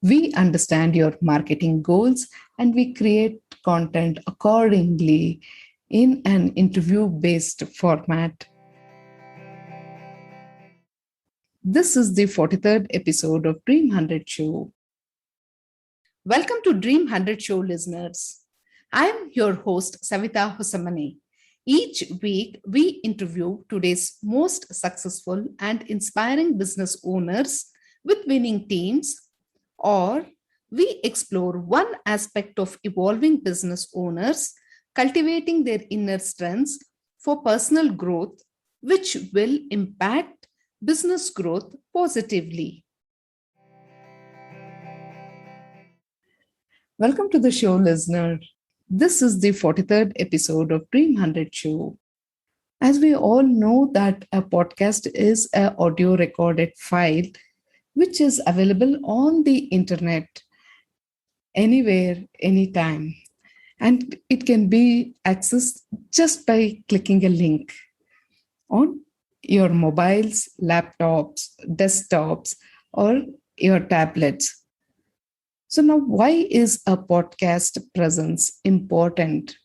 We understand your marketing goals and we create content accordingly in an interview based format. This is the 43rd episode of Dream 100 Show. Welcome to Dream 100 Show listeners. I'm your host, Savitha Hosamane. Each week, we interview today's most successful and inspiring business owners with winning teams, or we explore one aspect of evolving business owners cultivating their inner strengths for personal growth, which will impact business growth positively. Welcome to the show, listener. This is the 43rd episode of Dream 100 Show. As we all know that a podcast is an audio recorded file which is available on the internet anywhere, anytime. And it can be accessed just by clicking a link on your mobiles, laptops, desktops, or your tablets. So now, why is a podcast presence important?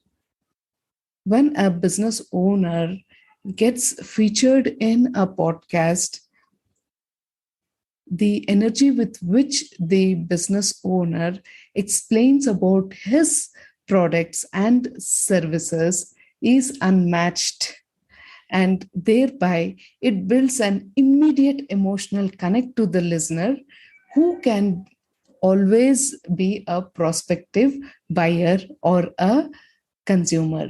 When a business owner gets featured in a podcast, the energy with which the business owner explains about his products and services is unmatched. And thereby, it builds an immediate emotional connect to the listener who can always be a prospective buyer or a consumer.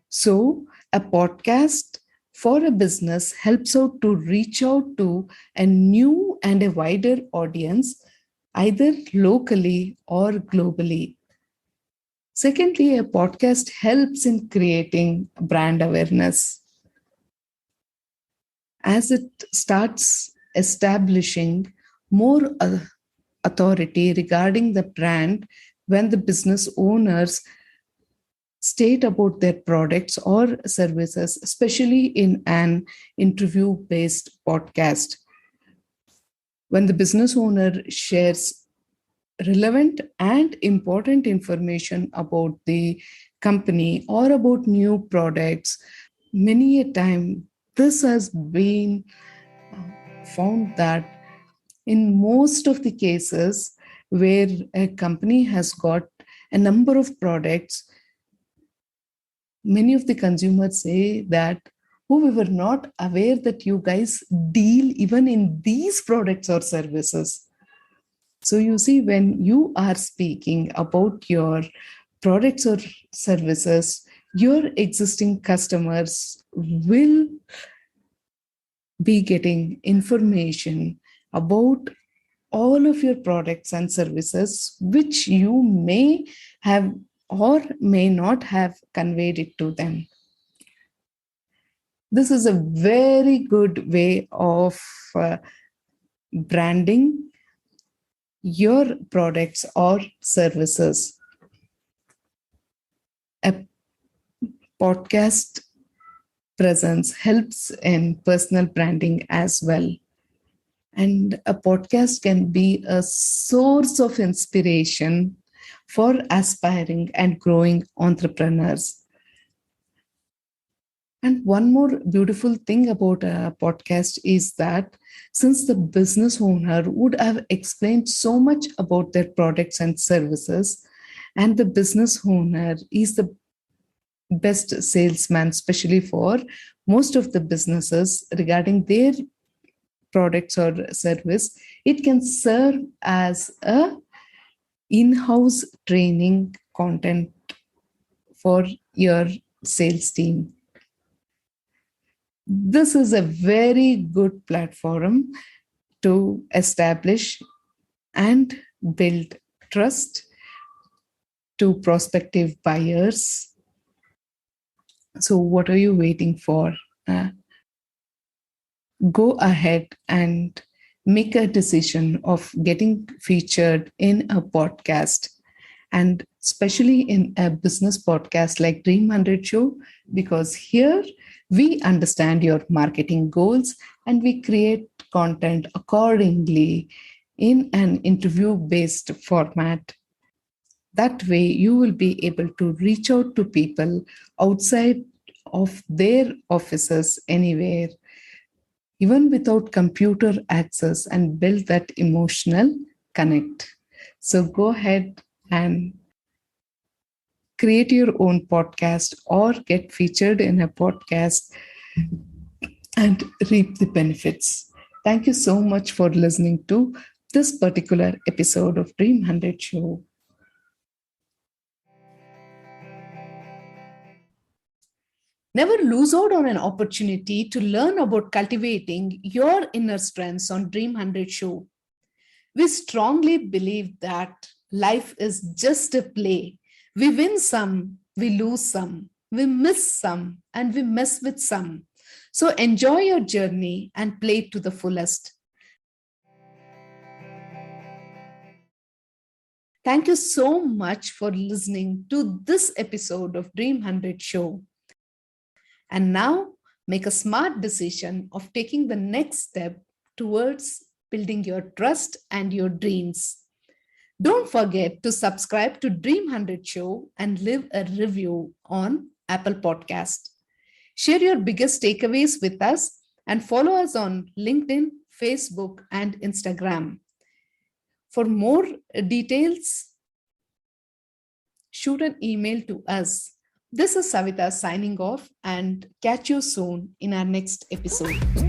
So, a podcast for a business helps out to reach out to a new and a wider audience, either locally or globally. Secondly, a podcast helps in creating brand awareness. As it starts establishing more authority regarding the brand, when the business owners state about their products or services, especially in an interview based podcast. When the business owner shares relevant and important information about the company or about new products, many a time this has been found that in most of the cases where a company has got a number of products, many of the consumers say that, oh, we were not aware that you guys deal even in these products or services. So you see, when you are speaking about your products or services, your existing customers will be getting information about all of your products and services, which you may have or may not have conveyed it to them. This is a very good way of branding your products or services. A podcast presence helps in personal branding as well. And a podcast can be a source of inspiration for aspiring and growing entrepreneurs. And one more beautiful thing about a podcast is that since the business owner would have explained so much about their products and services, and the business owner is the best salesman, especially for most of the businesses regarding their products or service, it can serve as a in-house training content for your sales team. This is a very good platform to establish and build trust to prospective buyers. So what are you waiting for? Go ahead and make a decision of getting featured in a podcast, and especially in a business podcast like Dream 100 Show, because here we understand your marketing goals and we create content accordingly in an interview-based format. That way, you will be able to reach out to people outside of their offices anywhere, even without computer access, and build that emotional connect. So go ahead and create your own podcast or get featured in a podcast and reap the benefits. Thank you so much for listening to this particular episode of Dream 100 Show. Never lose out on an opportunity to learn about cultivating your inner strengths on Dream 100 Show. We strongly believe that life is just a play. We win some, we lose some, we miss some, and we mess with some. So enjoy your journey and play to the fullest. Thank you so much for listening to this episode of Dream 100 Show. And now make a smart decision of taking the next step towards building your trust and your dreams. Don't forget to subscribe to Dream 100 Show and leave a review on Apple Podcast. Share your biggest takeaways with us and follow us on LinkedIn, Facebook, and Instagram. For more details, shoot an email to us. This is Savitha signing off, and catch you soon in our next episode.